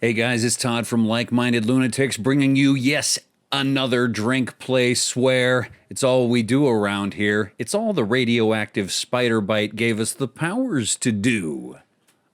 Hey guys, it's Todd from Like-Minded Lunatics bringing you, yes, another drink, play, swear. It's all we do around here. It's all the radioactive spider bite gave us the powers to do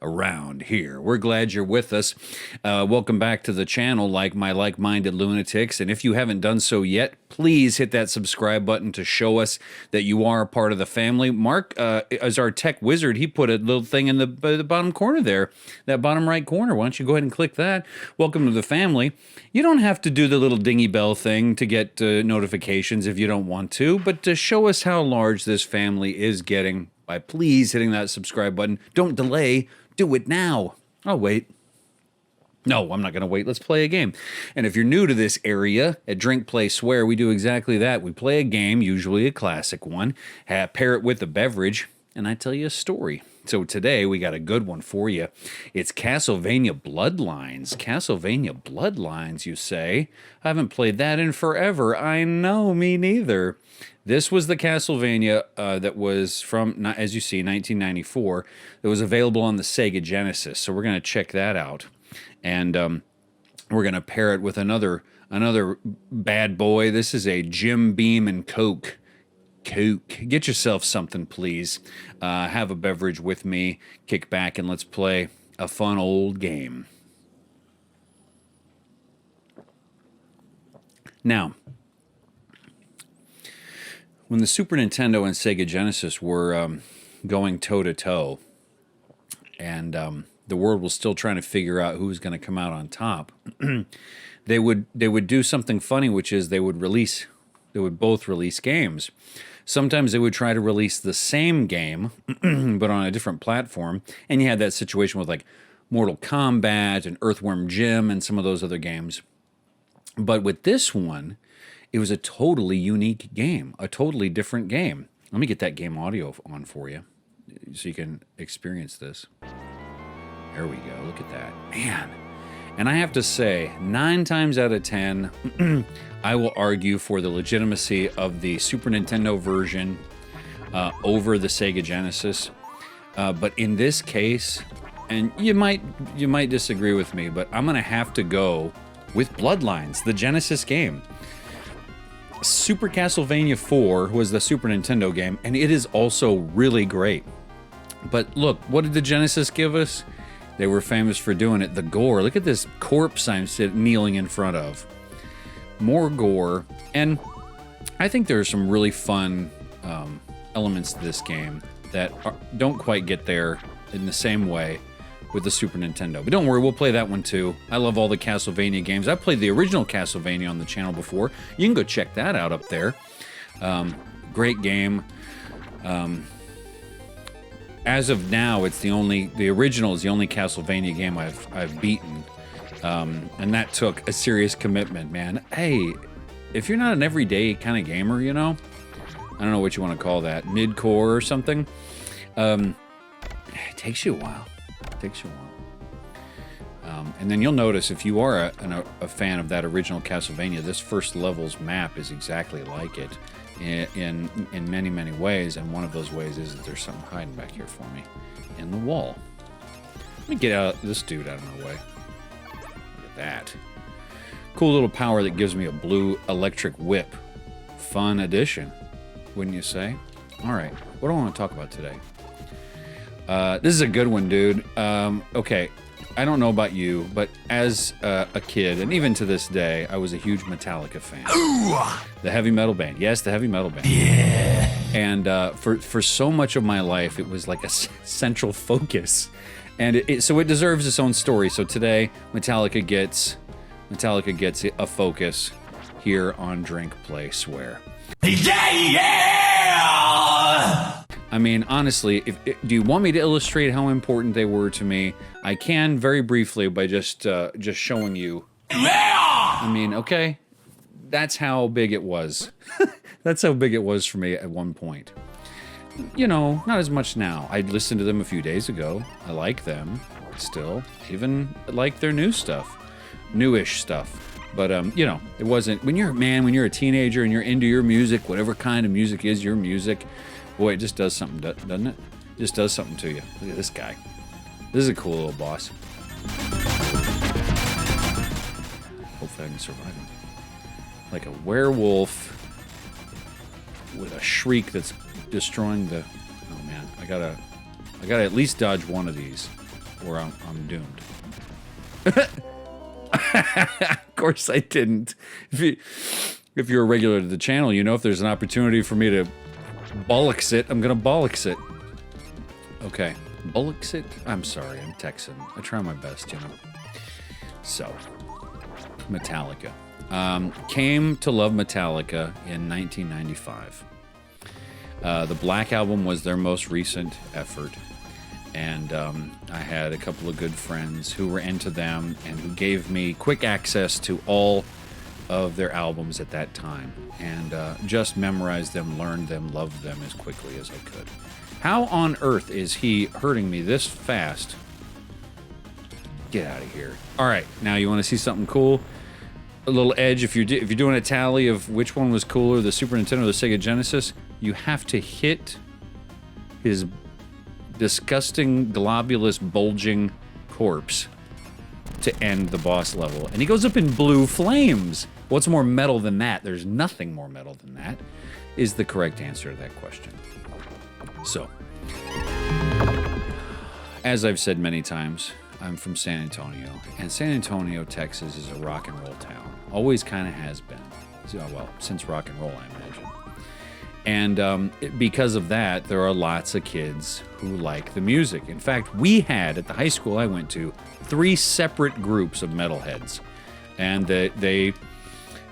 around here. We're glad you're with us. Welcome back to the channel, Like-Minded Lunatics. And if you haven't done so yet, please hit that subscribe button to show us that you are a part of the family. Mark, as our tech wizard, he put a little thing in the bottom corner there, that bottom right corner. Why don't you go ahead and click that? Welcome to the family. You don't have to do the little dingy bell thing to get notifications if you don't want to, but to show us how large this family is getting by please hitting that subscribe button. Don't delay. Do it now. I'll wait. No, I'm not going to wait. Let's play a game. And if you're new to this area, at Drink, Play, Swear, we do exactly that. We play a game, usually a classic one, pair it with a beverage, and I tell you a story. So today, we got a good one for you. It's Castlevania Bloodlines. Castlevania Bloodlines, you say? I haven't played that in forever. I know, me neither. This was the Castlevania that was from, as you see, 1994. That was available on the Sega Genesis. So we're going to check that out. And we're going to pair it with another bad boy. This is a Jim Beam and Coke. Get yourself something, please. Have a beverage with me. Kick back and let's play a fun old game. Now, when the Super Nintendo and Sega Genesis were going toe-to-toe, and the world was still trying to figure out who was going to come out on top, they would do something funny, which is they would both release games. Sometimes they would try to release the same game, but on a different platform, and you had that situation with like Mortal Kombat and Earthworm Jim and some of those other games. But with this one, it was a totally unique game, a totally different game. Let me get that game audio on for you so you can experience this. There we go. Look at that. Man. And I have to say, 9 times out of 10, I will argue for the legitimacy of the Super Nintendo version over the Sega Genesis. But in this case, and you might disagree with me, but I'm going to have to go with Bloodlines, the Genesis game. Super Castlevania 4 was the Super Nintendo game, and it is also really great. But look, what did the Genesis give us? They were famous for doing it. The gore. Look at this corpse I'm kneeling in front of. More gore. And I think there are some really fun elements to this game that don't quite get there in the same way with the Super Nintendo. But don't worry, we'll play that one too. I love all the Castlevania games. I played the original Castlevania on the channel before. You can go check that out up there. Great game. As of now, it's the original is the only Castlevania game I've beaten. And that took a serious commitment, man. Hey, if you're not an everyday kind of gamer, you know, I don't know what you want to call that, mid-core or something, it takes you a while. And then you'll notice if you are a fan of that original Castlevania, this first level's map is exactly like it in many, many ways. And one of those ways is that there's something hiding back here for me in the wall. Let me get this dude out of my way. Look at that. Cool little power that gives me a blue electric whip. Fun addition, wouldn't you say? All right, what do I want to talk about today? This is a good one, dude. Okay, I don't know about you, but as a kid, and even to this day, I was a huge Metallica fan. Ooh! The heavy metal band. Yes, the heavy metal band. Yeah! And for so much of my life, it was like a central focus. And so it deserves its own story. So today, Metallica gets a focus here on Drink, Play, Swear. Yeah! I mean, honestly, do you want me to illustrate how important they were to me? I can very briefly by just showing you. Yeah! I mean, okay, that's how big it was. That's how big it was for me at one point. You know, not as much now. I listened to them a few days ago. I like them still. Even like their new stuff, newish stuff. But you know, it wasn't when you're a teenager and you're into your music, whatever kind of music is your music. Boy, it just does something, doesn't it? It just does something to you. Look at this guy. This is a cool little boss. Hopefully I can survive him. Like a werewolf with a shriek that's destroying the... Oh man, I gotta at least dodge one of these, or I'm doomed. Of course I didn't. If you're a regular to the channel, you know if there's an opportunity for me to bollocks it, I'm gonna bollocks it. Okay, bollocks it? I'm sorry, I'm Texan. I try my best, you know. So, Metallica. Came to love Metallica in 1995. The Black Album was their most recent effort, and I had a couple of good friends who were into them and who gave me quick access to all of their albums at that time, and just memorized them, learned them, loved them as quickly as I could. How on earth is he hurting me this fast? Get out of here. All right, now you want to see something cool? A little edge. If you're doing a tally of which one was cooler, the Super Nintendo or the Sega Genesis, you have to hit his disgusting, globulous, bulging corpse to end the boss level. And he goes up in blue flames. What's more metal than that? There's nothing more metal than that, is the correct answer to that question. So, as I've said many times, I'm from San Antonio, and San Antonio, Texas is a rock and roll town. Always kind of has been. So, well, since rock and roll, I imagine. And because of that, there are lots of kids who like the music. In fact, we had, at the high school I went to, 3 separate groups of metalheads. And they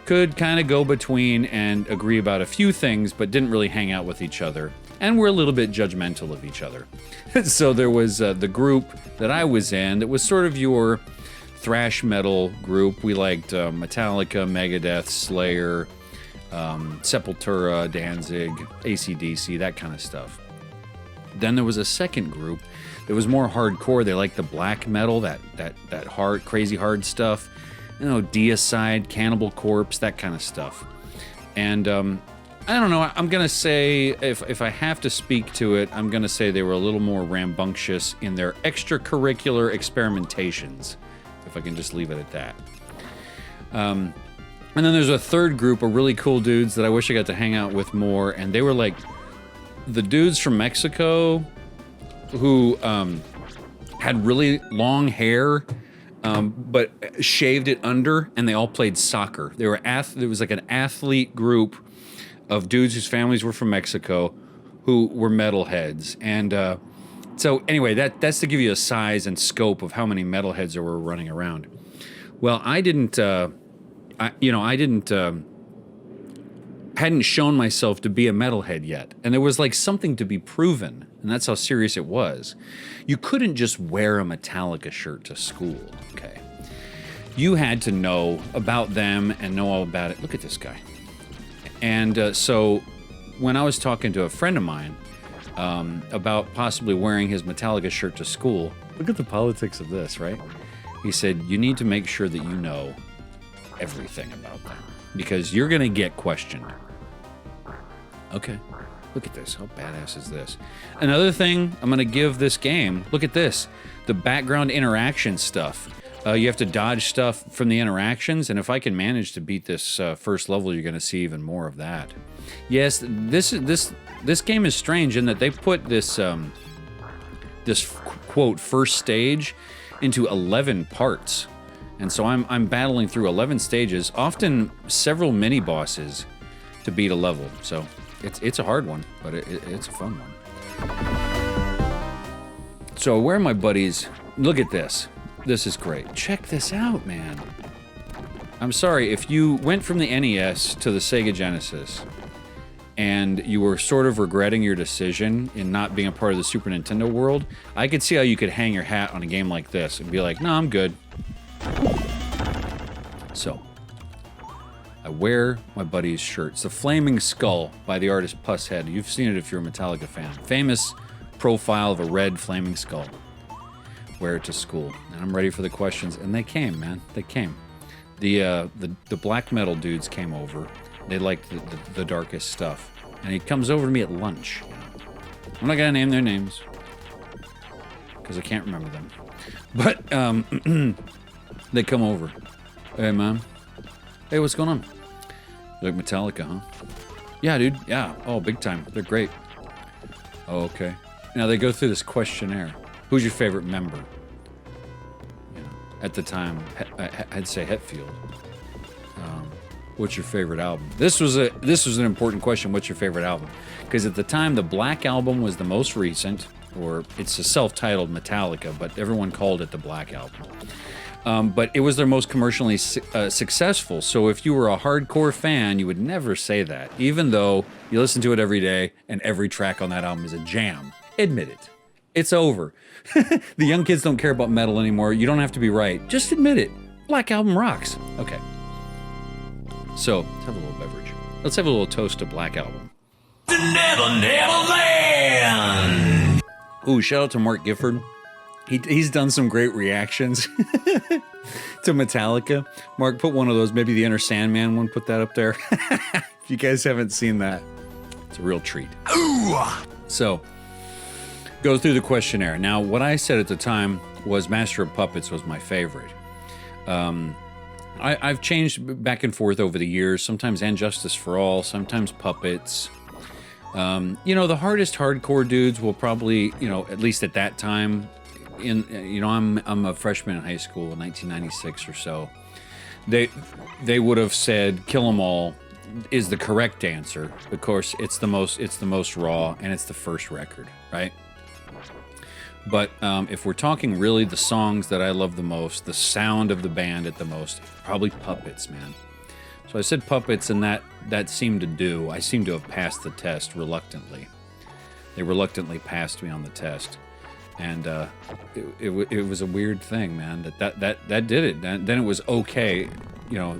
could kind of go between and agree about a few things, but didn't really hang out with each other. And were a little bit judgmental of each other. So there was the group that I was in that was sort of your thrash metal group. We liked Metallica, Megadeth, Slayer, Sepultura, Danzig, AC/DC, that kind of stuff. Then there was a second group that was more hardcore. They liked the black metal, that hard, crazy hard stuff. You know, Deicide, Cannibal Corpse, that kind of stuff. And I don't know, I'm gonna say, if I have to speak to it, I'm gonna say they were a little more rambunctious in their extracurricular experimentations, if I can just leave it at that. And then there's a third group of really cool dudes that I wish I got to hang out with more, and they were like the dudes from Mexico who had really long hair, but shaved it under, and they all played soccer. They were there was like an athlete group of dudes whose families were from Mexico who were metalheads. And so anyway, that's to give you a size and scope of how many metalheads there were running around. Well, I hadn't shown myself to be a metalhead yet. And there was like something to be proven, and that's how serious it was. You couldn't just wear a Metallica shirt to school, okay? You had to know about them and know all about it. Look at this guy. And so when I was talking to a friend of mine about possibly wearing his Metallica shirt to school, look at the politics of this, right? He said, you need to make sure that you know everything about them, because you're going to get questioned. Okay, look at this. How badass is this? Another thing I'm going to give this game, look at this. The background interaction stuff. You have to dodge stuff from the interactions, and if I can manage to beat this first level, you're going to see even more of that. Yes, this game is strange in that they put this this quote first stage into 11 parts, and so I'm battling through 11 stages, often several mini bosses to beat a level. So it's a hard one, but it's a fun one. So where are my buddies? Look at this. This is great. Check this out, man. I'm sorry, if you went from the NES to the Sega Genesis and you were sort of regretting your decision in not being a part of the Super Nintendo world, I could see how you could hang your hat on a game like this and be like, no, I'm good. So, I wear my buddy's shirt. It's the Flaming Skull by the artist Pusshead. You've seen it if you're a Metallica fan. Famous profile of a red flaming skull. Wear it to school. And I'm ready for the questions. And they came, man. They came. The black metal dudes came over. They liked the darkest stuff. And he comes over to me at lunch. I'm not gonna name their names, because I can't remember them. But they come over. Hey, man. Hey, what's going on? You like Metallica, huh? Yeah, dude. Yeah. Oh, big time. They're great. Oh, okay. Now they go through this questionnaire. Who's your favorite member? You know, at the time, I'd say Hetfield. What's your favorite album? This was an important question. What's your favorite album? Because at the time, the Black Album was the most recent, or it's a self-titled Metallica, but everyone called it the Black Album. But it was their most commercially successful. So if you were a hardcore fan, you would never say that, even though you listen to it every day and every track on that album is a jam. Admit it. It's over. The young kids don't care about metal anymore. You don't have to be right. Just admit it. Black Album rocks. Okay. So, let's have a little beverage. Let's have a little toast to Black Album. The NEVA-NEVA-LAND! Ooh, shout out to Mark Gifford. He's done some great reactions to Metallica. Mark, put one of those, maybe the Enter Sandman one, put that up there. If you guys haven't seen that, it's a real treat. Ooh. So, go through the questionnaire. Now, what I said at the time was Master of Puppets was my favorite. I've changed back and forth over the years, sometimes And Justice for All, sometimes Puppets. You know, the hardest hardcore dudes will probably, you know, at least at that time, I'm a freshman in high school in 1996 or so. They would have said Kill 'Em All is the correct answer. Of course, it's the most raw, and it's the first record, right? But if we're talking really the songs that I love the most, the sound of the band at the most, probably Puppets, man. So I said Puppets, and that seemed to do. I seem to have passed the test reluctantly. They reluctantly passed me on the test, and it was a weird thing, man. That did it. Then it was okay, you know.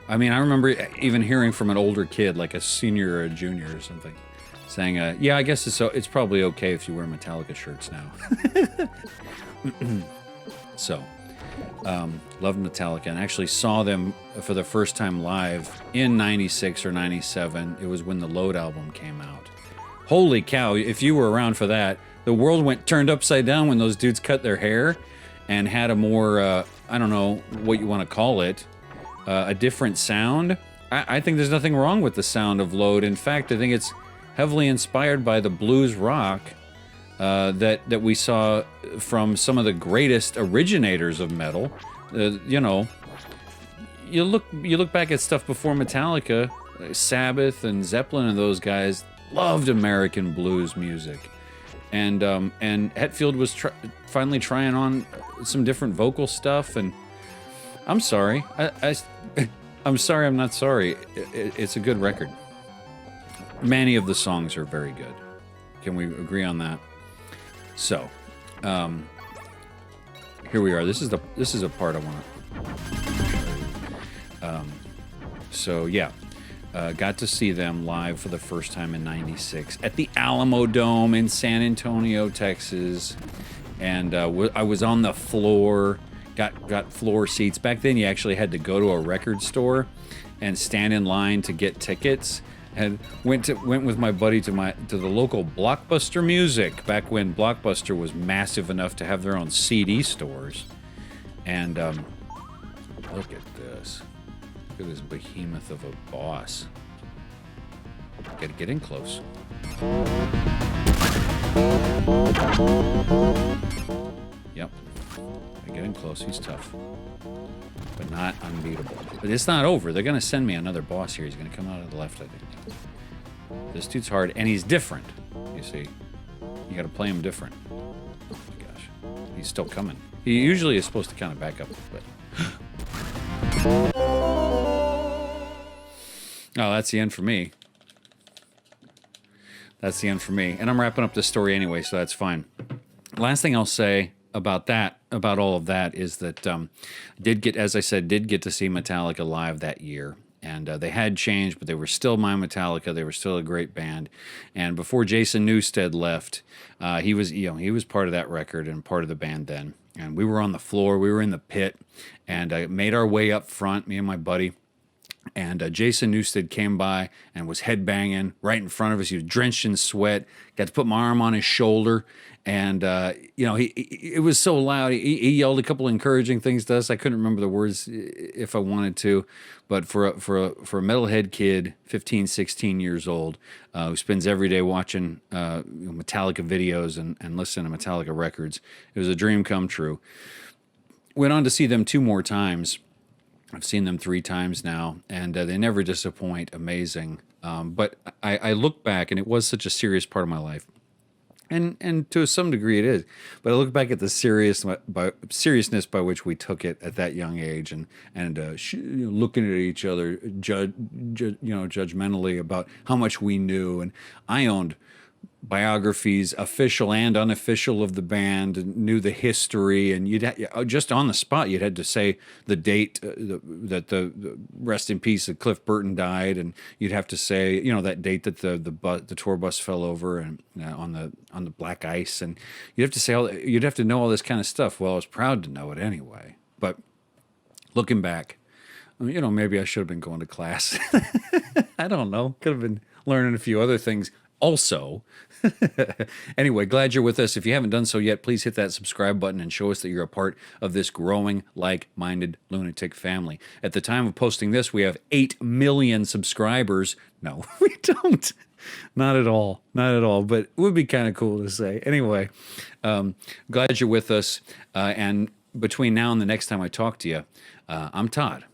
I mean, I remember even hearing from an older kid, like a senior or a junior or something, saying, yeah, I guess it's probably okay if you wear Metallica shirts now. So, loved Metallica and actually saw them for the first time live in 96 or 97. It was when the Load album came out. Holy cow, if you were around for that, the world turned upside down when those dudes cut their hair and had a more, I don't know what you want to call it, a different sound. I think there's nothing wrong with the sound of Load. In fact, I think it's heavily inspired by the blues rock that we saw from some of the greatest originators of metal. You know, you look back at stuff before Metallica, Sabbath and Zeppelin and those guys loved American blues music, and Hetfield was finally trying on some different vocal stuff. And I'm sorry, I'm sorry, I'm not sorry. It's a good record. Many of the songs are very good. Can we agree on that? So, here we are. This is a part I want to. So yeah, got to see them live for the first time in '96 at the Alamo Dome in San Antonio, Texas, and I was on the floor. Got floor seats. Back then, you actually had to go to a record store and stand in line to get tickets. And went with my buddy to the local Blockbuster Music back when Blockbuster was massive enough to have their own CD stores. And look at this. Look at this behemoth of a boss. Gotta get in close. Yep. Get in close. He's tough, but not unbeatable. But it's not over. They're gonna send me another boss here. He's gonna come out of the left, I think. This dude's hard, and he's different. You see, you gotta play him different. Oh my gosh, he's still coming. He usually is supposed to kind of back up, but oh, that's the end for me. That's the end for me, and I'm wrapping up this story anyway, so that's fine. Last thing I'll say about all of that is that did get to see Metallica live that year, and they had changed, but they were still my Metallica. They were still a great band. And before Jason Newsted left, he was part of that record and part of the band then. And we were on the floor, we were in the pit, and I made our way up front, me and my buddy, And Jason Newsted came by and was headbanging right in front of us. He was drenched in sweat. Got to put my arm on his shoulder, and it was so loud. He yelled a couple of encouraging things to us. I couldn't remember the words if I wanted to, but for a metalhead kid, 15, 16 years old, who spends every day watching Metallica videos and listening to Metallica records, it was a dream come true. Went on to see them 2 more times. I've seen them 3 times now, and they never disappoint. Amazing. But I look back, and it was such a serious part of my life. And to some degree it is. But I look back at the seriousness by which we took it at that young age, and looking at each other judgmentally about how much we knew. And I owned biographies, official and unofficial, of the band, and knew the history, and just on the spot you'd had to say the date that the rest in peace that Cliff Burton died, and you'd have to say that date that the tour bus fell over and on the black ice, and you'd have to say you'd have to know all this kind of stuff. Well, I was proud to know it anyway. But looking back, maybe I should have been going to class. I don't know. Could have been learning a few other things also. Anyway, glad you're with us. If you haven't done so yet, please hit that subscribe button and show us that you're a part of this growing, like-minded lunatic family. At the time of posting this, we have 8 million subscribers. No, we don't. Not at all. Not at all. But it would be kind of cool to say. Anyway, glad you're with us. And between now and the next time I talk to you, I'm Todd.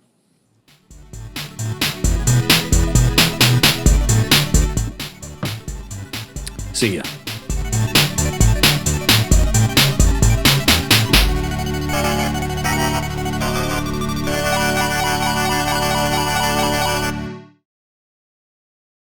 See ya.